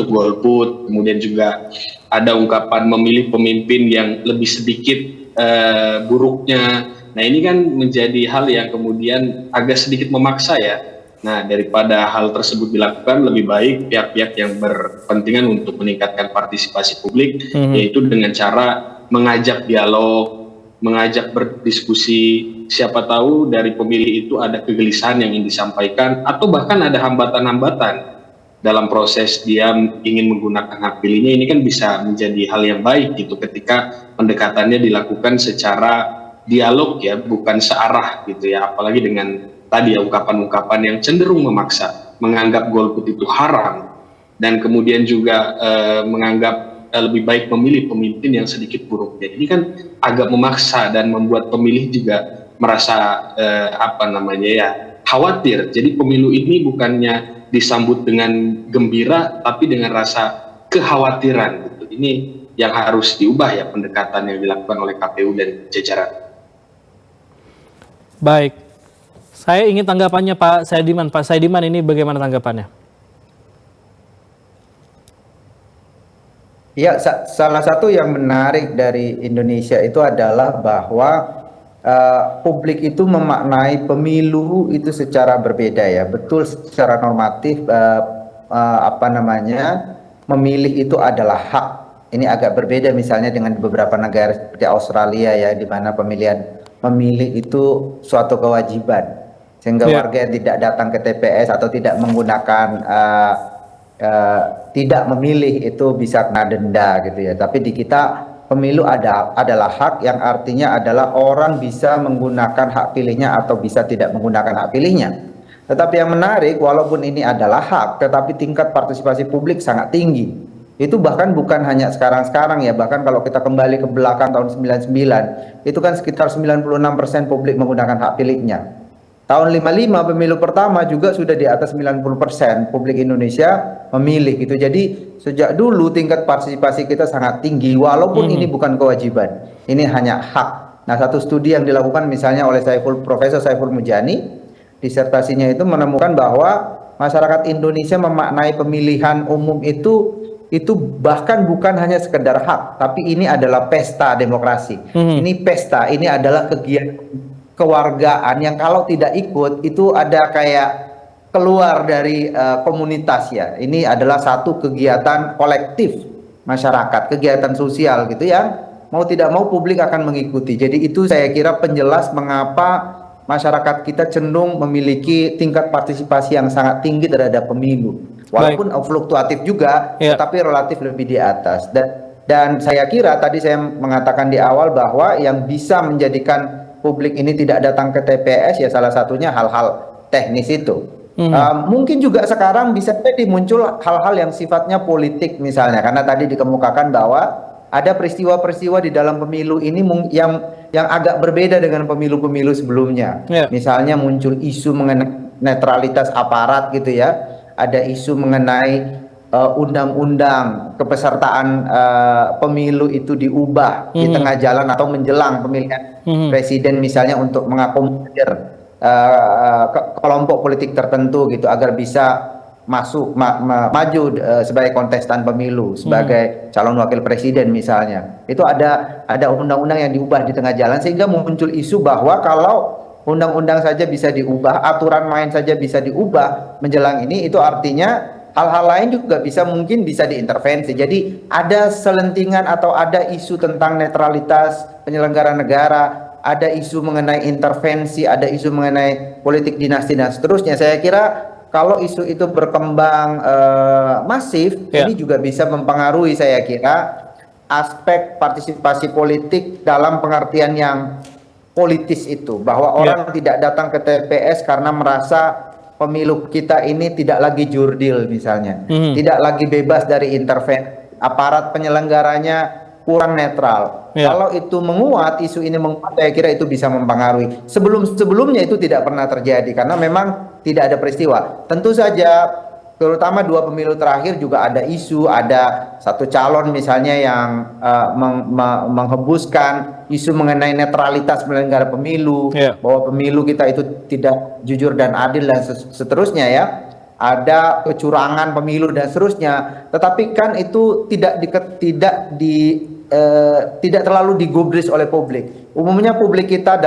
golput, kemudian juga ada ungkapan memilih pemimpin yang lebih sedikit buruknya. Nah, ini kan menjadi hal yang kemudian agak sedikit memaksa ya. Nah, daripada hal tersebut dilakukan, lebih baik pihak-pihak yang berkepentingan untuk meningkatkan partisipasi publik, yaitu dengan cara mengajak dialog, mengajak berdiskusi. Siapa tahu dari pemilih itu ada kegelisahan yang ingin disampaikan, atau bahkan ada hambatan-hambatan dalam proses dia ingin menggunakan hak pilihnya. Ini kan bisa menjadi hal yang baik gitu ketika pendekatannya dilakukan secara dialog ya, bukan searah gitu ya, apalagi dengan tadi ya ungkapan-ungkapan yang cenderung memaksa, menganggap golput itu haram, dan kemudian juga menganggap lebih baik memilih pemimpin yang sedikit buruk. Jadi ini kan agak memaksa dan membuat pemilih juga merasa khawatir. Jadi pemilu ini bukannya disambut dengan gembira, tapi dengan rasa kekhawatiran. Gitu. Ini yang harus diubah ya, pendekatan yang dilakukan oleh KPU dan jajaran. Baik, saya ingin tanggapannya Pak Saidiman. Pak Saidiman, ini bagaimana tanggapannya? Ya, salah satu yang menarik dari Indonesia itu adalah bahwa publik itu memaknai pemilu itu secara berbeda ya. Betul, secara normatif memilih itu adalah hak. Ini agak berbeda misalnya dengan beberapa negara seperti Australia ya, di mana pemilihan memilih itu suatu kewajiban, sehingga warga yang tidak datang ke TPS atau tidak menggunakan tidak memilih itu bisa kena denda gitu ya. Tapi di kita pemilu adalah hak, yang artinya adalah orang bisa menggunakan hak pilihnya atau bisa tidak menggunakan hak pilihnya. Tetapi yang menarik, walaupun ini adalah hak, tetapi tingkat partisipasi publik sangat tinggi. Itu bahkan bukan hanya sekarang-sekarang ya, bahkan kalau kita kembali ke belakang tahun 99, itu kan sekitar 96% publik menggunakan hak pilihnya. Tahun 55 pemilu pertama juga sudah di atas 90% publik Indonesia memilih gitu. Jadi sejak dulu tingkat partisipasi kita sangat tinggi, walaupun ini bukan kewajiban, ini hanya hak. Nah, satu studi yang dilakukan misalnya oleh Profesor Saiful Mujani, disertasinya itu menemukan bahwa masyarakat Indonesia memaknai pemilihan umum itu bahkan bukan hanya sekedar hak, tapi ini adalah pesta demokrasi. Ini pesta, ini adalah kegiatan kewargaan yang kalau tidak ikut itu ada kayak keluar dari komunitas ya. Ini adalah satu kegiatan kolektif masyarakat, kegiatan sosial gitu yang mau tidak mau publik akan mengikuti. Jadi itu saya kira penjelas mengapa masyarakat kita cenderung memiliki tingkat partisipasi yang sangat tinggi terhadap pemilu. Walaupun fluktuatif juga, tetapi relatif lebih di atas. Dan saya kira tadi saya mengatakan di awal bahwa yang bisa menjadikan publik ini tidak datang ke TPS ya salah satunya hal-hal teknis itu. Mungkin juga sekarang bisa jadi muncul hal-hal yang sifatnya politik misalnya, karena tadi dikemukakan bahwa ada peristiwa-peristiwa di dalam pemilu ini yang agak berbeda dengan pemilu-pemilu sebelumnya. Misalnya muncul isu mengenai netralitas aparat gitu ya. Ada isu mengenai undang-undang kepesertaan pemilu itu diubah di tengah jalan atau menjelang pemilihan presiden misalnya untuk mengakomodir kelompok politik tertentu gitu agar bisa maju sebagai kontestan pemilu sebagai calon wakil presiden misalnya. Itu ada undang-undang yang diubah di tengah jalan sehingga muncul isu bahwa kalau undang-undang saja bisa diubah, aturan main saja bisa diubah menjelang ini, itu artinya hal-hal lain juga mungkin bisa diintervensi. Jadi ada selentingan atau ada isu tentang netralitas penyelenggara negara, ada isu mengenai intervensi, ada isu mengenai politik dinasti dan seterusnya. Saya kira kalau isu itu berkembang masif, ini juga bisa mempengaruhi, saya kira, aspek partisipasi politik dalam pengertian yang politis itu, bahwa orang tidak datang ke TPS karena merasa pemilu kita ini tidak lagi jurdil misalnya, tidak lagi bebas dari intervensi, aparat penyelenggaranya kurang netral. Kalau itu menguat, isu ini menguat, saya kira itu bisa mempengaruhi. Sebelumnya itu tidak pernah terjadi karena memang tidak ada peristiwa. Tentu saja terutama 2 pemilu terakhir juga ada isu, ada satu calon misalnya yang menghembuskan isu mengenai netralitas penyelenggara pemilu, bahwa pemilu kita itu tidak jujur dan adil dan seterusnya ya. Ada kecurangan pemilu dan seterusnya. Tetapi kan itu tidak terlalu digubris oleh publik. Umumnya publik kita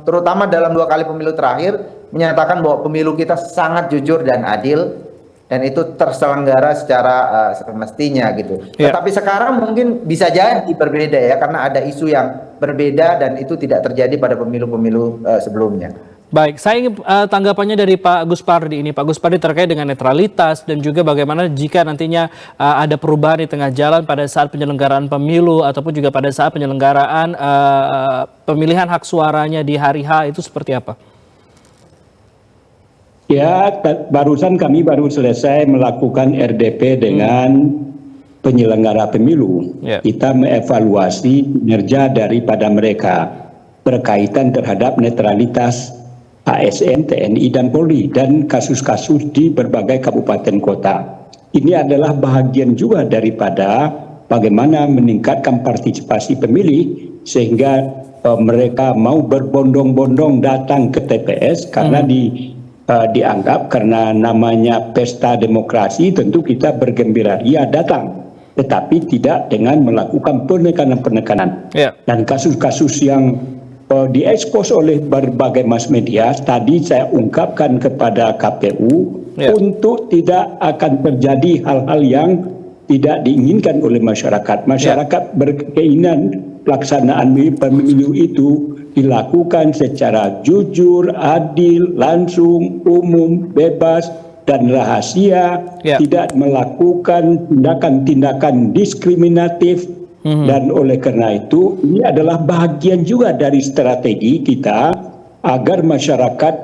terutama dalam 2 kali pemilu terakhir menyatakan bahwa pemilu kita sangat jujur dan adil, dan itu terselenggara secara semestinya gitu. Tetapi sekarang mungkin bisa jadi berbeda ya, karena ada isu yang berbeda dan itu tidak terjadi pada pemilu-pemilu sebelumnya. Baik, saya ingin tanggapannya dari Pak Gus Pardi ini. Pak Gus Pardi terkait dengan netralitas dan juga bagaimana jika nantinya ada perubahan di tengah jalan pada saat penyelenggaraan pemilu ataupun juga pada saat penyelenggaraan pemilihan hak suaranya di hari H itu seperti apa? Ya, barusan kami baru selesai melakukan RDP dengan penyelenggara pemilu. Kita mengevaluasi kinerja daripada mereka berkaitan terhadap netralitas ASN, TNI, dan Polri, dan kasus-kasus di berbagai kabupaten kota. Ini adalah bahagian juga daripada bagaimana meningkatkan partisipasi pemilih sehingga mereka mau berbondong-bondong datang ke TPS karena dianggap karena namanya pesta demokrasi tentu kita bergembira ria datang, tetapi tidak dengan melakukan penekanan-penekanan. Dan kasus-kasus yang diekspos oleh berbagai mass media tadi saya ungkapkan kepada KPU untuk tidak akan terjadi hal-hal yang tidak diinginkan oleh masyarakat. Masyarakat berkeinginan pelaksanaan pemilu itu dilakukan secara jujur, adil, langsung, umum, bebas, dan rahasia, tidak melakukan tindakan-tindakan diskriminatif. Dan oleh karena itu ini adalah bagian juga dari strategi kita agar masyarakat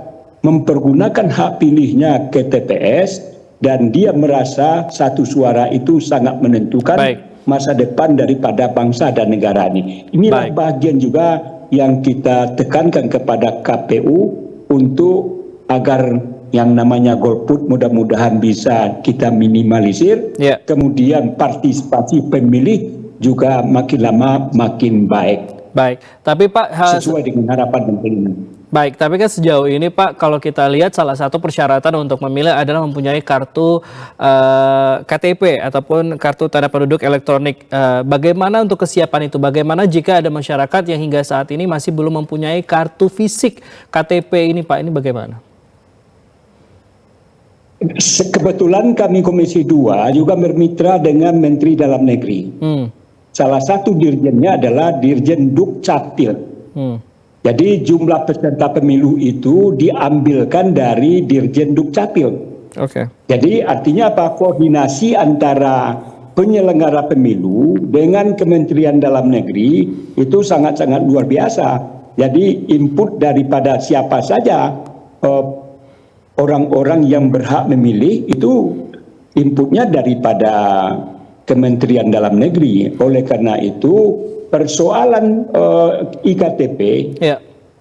mempergunakan hak pilihnya ke TPS dan dia merasa satu suara itu sangat menentukan masa depan daripada bangsa dan negara ini. Inilah bagian juga yang kita tekankan kepada KPU untuk agar yang namanya golput mudah-mudahan bisa kita minimalisir, kemudian partisipasi pemilih juga makin lama makin baik. Tapi Pak, sesuai dengan harapan dan keinginan. Baik, tapi kan sejauh ini Pak, kalau kita lihat salah satu persyaratan untuk memilih adalah mempunyai kartu KTP ataupun kartu tanda penduduk elektronik. Bagaimana untuk kesiapan itu? Bagaimana jika ada masyarakat yang hingga saat ini masih belum mempunyai kartu fisik KTP ini Pak? Ini bagaimana? Kebetulan kami Komisi 2 juga bermitra dengan Menteri Dalam Negeri. Salah satu dirjennya adalah Dirjen Dukcapil. Jadi jumlah peserta pemilu itu diambilkan dari Dirjen Dukcapil. Jadi artinya apa? Koordinasi antara penyelenggara pemilu dengan Kementerian Dalam Negeri itu sangat-sangat luar biasa. Jadi input daripada siapa saja orang-orang yang berhak memilih itu inputnya daripada Kementerian Dalam Negeri. Oleh karena itu persoalan iktp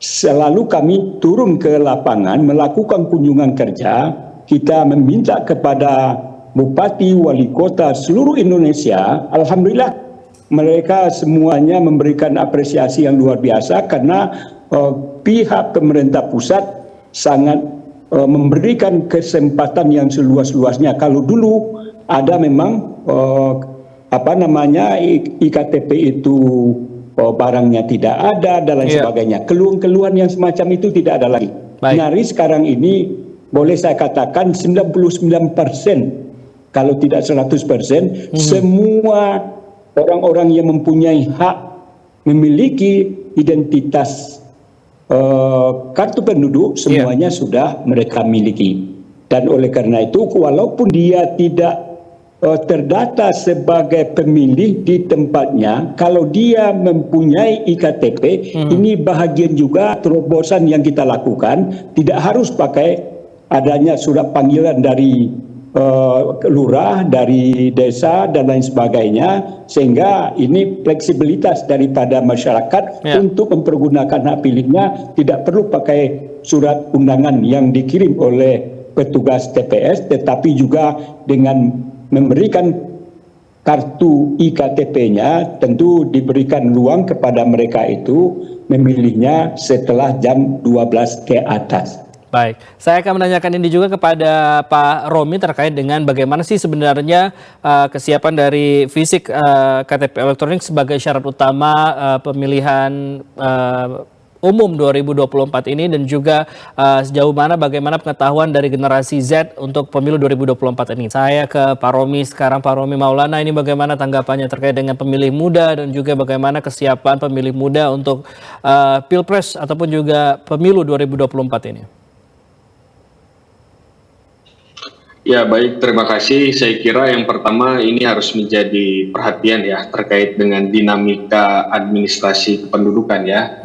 selalu kami turun ke lapangan melakukan kunjungan kerja. Kita meminta kepada bupati, wali kota seluruh Indonesia. Alhamdulillah mereka semuanya memberikan apresiasi yang luar biasa karena pihak pemerintah pusat sangat memberikan kesempatan yang seluas-luasnya. Kalau dulu ada memang iktp itu barangnya tidak ada dan lain sebagainya. Keluhan-keluhan yang semacam itu tidak ada lagi. Nyaris sekarang ini boleh saya katakan 99%, kalau tidak 100%, semua orang-orang yang mempunyai hak memiliki identitas kartu penduduk semuanya sudah mereka miliki. Dan oleh karena itu, walaupun dia tidak terdata sebagai pemilih di tempatnya, kalau dia mempunyai IKTP, ini bahagian juga terobosan yang kita lakukan. Tidak harus pakai adanya surat panggilan dari lurah, dari desa dan lain sebagainya, sehingga ini fleksibilitas daripada masyarakat untuk mempergunakan hak pilihnya, tidak perlu pakai surat undangan yang dikirim oleh petugas TPS, tetapi juga dengan memberikan kartu IKTP-nya, tentu diberikan ruang kepada mereka itu memilihnya setelah jam 12 ke atas. Baik, saya akan menanyakan ini juga kepada Pak Romi terkait dengan bagaimana sih sebenarnya kesiapan dari fisik KTP elektronik sebagai syarat utama pemilihan umum 2024 ini, dan juga sejauh mana bagaimana pengetahuan dari generasi Z untuk pemilu 2024 ini. Saya ke Pak Romi sekarang. Pak Romi Maulana, ini bagaimana tanggapannya terkait dengan pemilih muda dan juga bagaimana kesiapan pemilih muda untuk Pilpres ataupun juga pemilu 2024 ini? Ya, baik, terima kasih. Saya kira yang pertama ini harus menjadi perhatian ya terkait dengan dinamika administrasi kependudukan ya,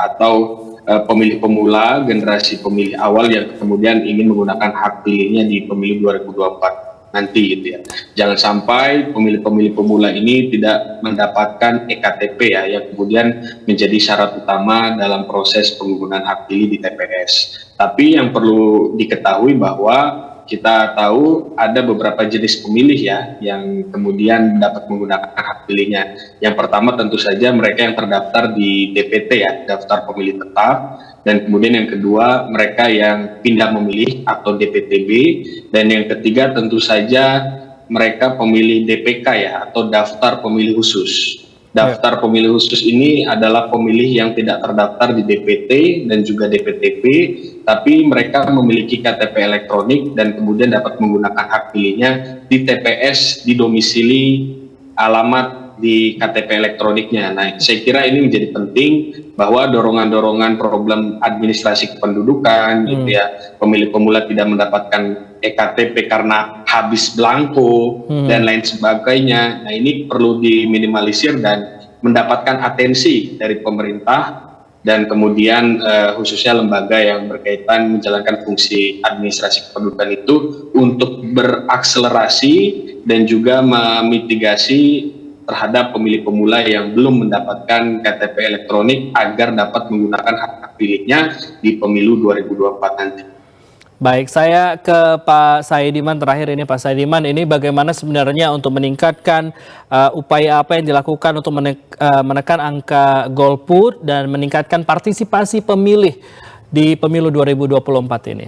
atau pemilih pemula, generasi pemilih awal yang kemudian ingin menggunakan hak pilihnya di pemilu 2024 nanti gitu ya. Jangan sampai pemilih-pemilih pemula ini tidak mendapatkan EKTP ya, yang kemudian menjadi syarat utama dalam proses penggunaan hak pilih di TPS. Tapi yang perlu diketahui bahwa kita tahu ada beberapa jenis pemilih ya yang kemudian dapat menggunakan hak pilihnya. Yang pertama tentu saja mereka yang terdaftar di DPT ya, daftar pemilih tetap, dan kemudian yang kedua mereka yang pindah memilih atau DPTB, dan yang ketiga tentu saja mereka pemilih DPK ya, atau daftar pemilih khusus. Daftar pemilih khusus ini adalah pemilih yang tidak terdaftar di DPT dan juga DPTP, tapi mereka memiliki KTP elektronik dan kemudian dapat menggunakan hak pilihnya di TPS, di domisili alamat di KTP elektroniknya. Nah, saya kira ini menjadi penting bahwa dorongan-dorongan problem administrasi kependudukan, gitu ya, pemilih pemula tidak mendapatkan EKTP karena habis belangko dan lain sebagainya. Nah, ini perlu diminimalisir dan mendapatkan atensi dari pemerintah dan kemudian khususnya lembaga yang berkaitan menjalankan fungsi administrasi kependudukan itu untuk berakselerasi dan juga memitigasi terhadap pemilih pemula yang belum mendapatkan KTP elektronik agar dapat menggunakan hak pilihnya di pemilu 2024 nanti. Baik, saya ke Pak Saidiman terakhir ini. Pak Saidiman, ini bagaimana sebenarnya untuk meningkatkan upaya apa yang dilakukan untuk menekan angka golput dan meningkatkan partisipasi pemilih di pemilu 2024 ini?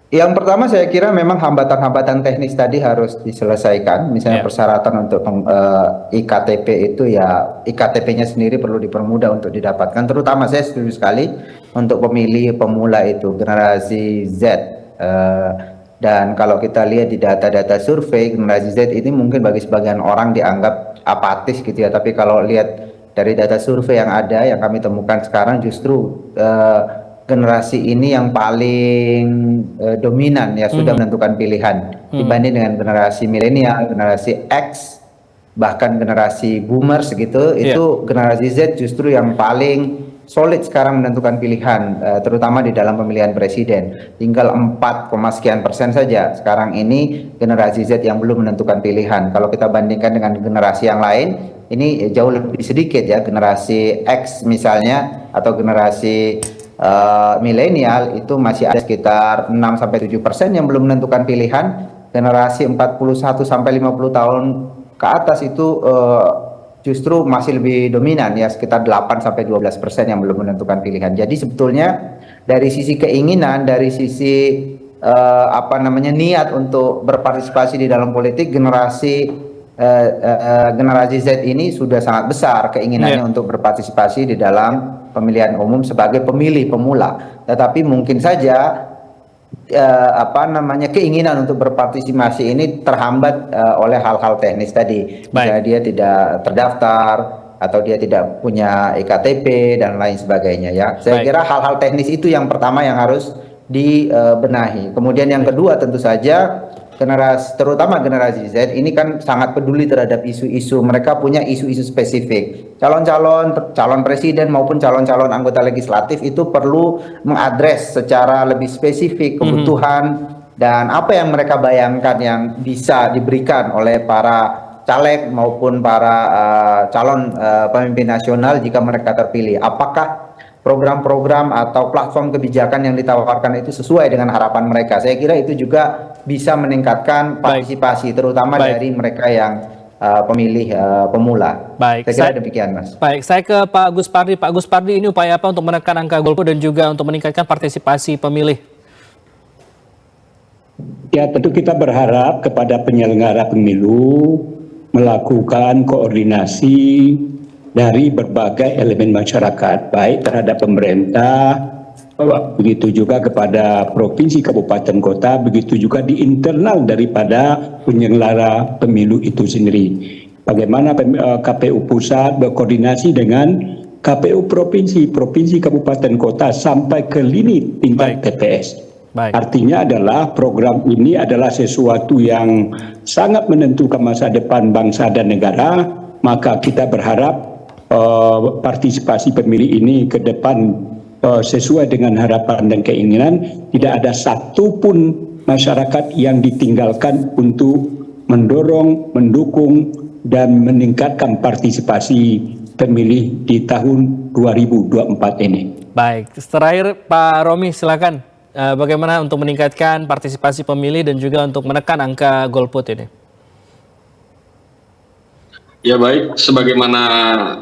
Yang pertama saya kira memang hambatan-hambatan teknis tadi harus diselesaikan. Misalnya persyaratan untuk IKTP itu ya, IKTP-nya sendiri perlu dipermudah untuk didapatkan. Terutama saya setuju sekali untuk pemilih pemula itu, generasi Z. Dan kalau kita lihat di data-data survei, generasi Z ini mungkin bagi sebagian orang dianggap apatis gitu ya. Tapi kalau lihat dari data survei yang ada, yang kami temukan sekarang justru generasi ini yang paling dominan ya, sudah menentukan pilihan dibanding dengan generasi milenial, generasi X, bahkan generasi boomers gitu. Itu generasi Z justru yang paling solid sekarang menentukan pilihan, terutama di dalam pemilihan presiden. Tinggal 4, sekian persen saja sekarang ini generasi Z yang belum menentukan pilihan. Kalau kita bandingkan dengan generasi yang lain, ini jauh lebih sedikit ya. Generasi X misalnya atau generasi milenial itu masih ada sekitar 6-7% yang belum menentukan pilihan. Generasi 41 sampai 50 tahun ke atas itu justru masih lebih dominan ya, sekitar 8-12% yang belum menentukan pilihan. Jadi sebetulnya dari sisi keinginan, dari sisi niat untuk berpartisipasi di dalam politik, generasi generasi Z ini sudah sangat besar keinginannya untuk berpartisipasi di dalam pemilihan umum sebagai pemilih pemula. Tetapi mungkin saja keinginan untuk berpartisipasi ini terhambat oleh hal-hal teknis tadi. Misalnya dia tidak terdaftar atau dia tidak punya EKTP dan lain sebagainya ya. Saya kira hal-hal teknis itu yang pertama yang harus dibenahi. Kemudian yang kedua tentu saja terutama generasi Z ini kan sangat peduli terhadap isu-isu. Mereka punya isu-isu spesifik. Calon presiden maupun calon-calon anggota legislatif itu perlu mengadres secara lebih spesifik kebutuhan dan apa yang mereka bayangkan yang bisa diberikan oleh para caleg maupun para calon pemimpin nasional jika mereka terpilih. Apakah program-program atau platform kebijakan yang ditawarkan itu sesuai dengan harapan mereka? Saya kira itu juga bisa meningkatkan partisipasi, terutama dari mereka yang pemilih pemula. Saya kira demikian, Mas. Baik, saya ke Pak Gus Pardi. Pak Gus Pardi, ini upaya apa untuk menekan angka golput dan juga untuk meningkatkan partisipasi pemilih? Ya, tentu kita berharap kepada penyelenggara pemilu melakukan koordinasi dari berbagai elemen masyarakat, baik terhadap pemerintah, begitu juga kepada provinsi, kabupaten, kota, begitu juga di internal daripada penyelenggara pemilu itu sendiri. Bagaimana KPU pusat berkoordinasi dengan KPU provinsi, kabupaten, kota sampai ke lini tingkat TPS. Artinya adalah program ini adalah sesuatu yang sangat menentukan masa depan bangsa dan negara, maka kita berharap partisipasi pemilih ini ke depan sesuai dengan harapan dan keinginan, tidak ada satupun masyarakat yang ditinggalkan untuk mendorong, mendukung, dan meningkatkan partisipasi pemilih di tahun 2024 ini. Baik, terakhir Pak Romi silakan. Bagaimana untuk meningkatkan partisipasi pemilih dan juga untuk menekan angka golput ini? Ya baik, sebagaimana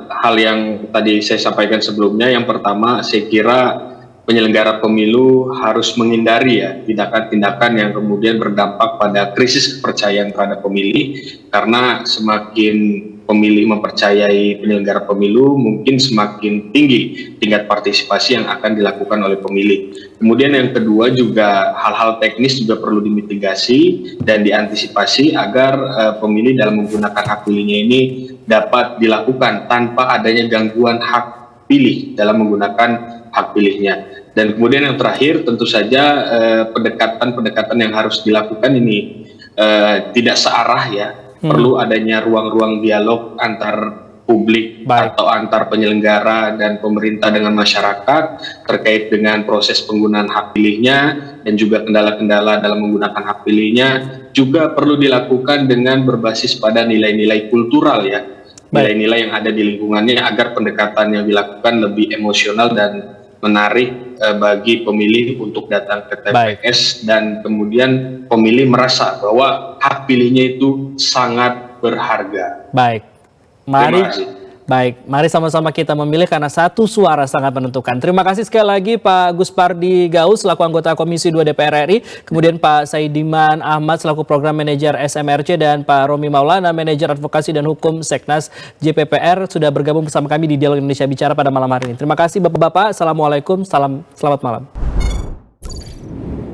hal yang tadi saya sampaikan sebelumnya, yang pertama saya kira penyelenggara pemilu harus menghindari ya tindakan-tindakan yang kemudian berdampak pada krisis kepercayaan terhadap pemilih, karena semakin pemilih mempercayai penyelenggara pemilu, mungkin semakin tinggi tingkat partisipasi yang akan dilakukan oleh pemilih. Kemudian yang kedua juga hal-hal teknis juga perlu dimitigasi dan diantisipasi agar pemilih dalam menggunakan hak pilihnya ini dapat dilakukan tanpa adanya gangguan hak pilih dalam menggunakan hak pilihnya. Dan kemudian yang terakhir tentu saja pendekatan-pendekatan yang harus dilakukan ini tidak searah ya. Perlu adanya ruang-ruang dialog antar publik atau antar penyelenggara dan pemerintah dengan masyarakat terkait dengan proses penggunaan hak pilihnya dan juga kendala-kendala dalam menggunakan hak pilihnya, juga perlu dilakukan dengan berbasis pada nilai-nilai kultural ya, nilai-nilai yang ada di lingkungannya, agar pendekatan yang dilakukan lebih emosional dan menarik bagi pemilih untuk datang ke TPS dan kemudian pemilih merasa bahwa hak pilihnya itu sangat berharga. Mari sama-sama kita memilih karena satu suara sangat menentukan. Terima kasih sekali lagi Pak Gus Pardi Gaus selaku anggota Komisi 2 DPR RI, kemudian Pak Saidiman Ahmad selaku Program Manajer SMRC, dan Pak Romi Maulana, Manajer Advokasi dan Hukum Seknas JPPR sudah bergabung bersama kami di Dialog Indonesia Bicara pada malam hari ini. Terima kasih Bapak-Bapak. Assalamualaikum, selamat malam.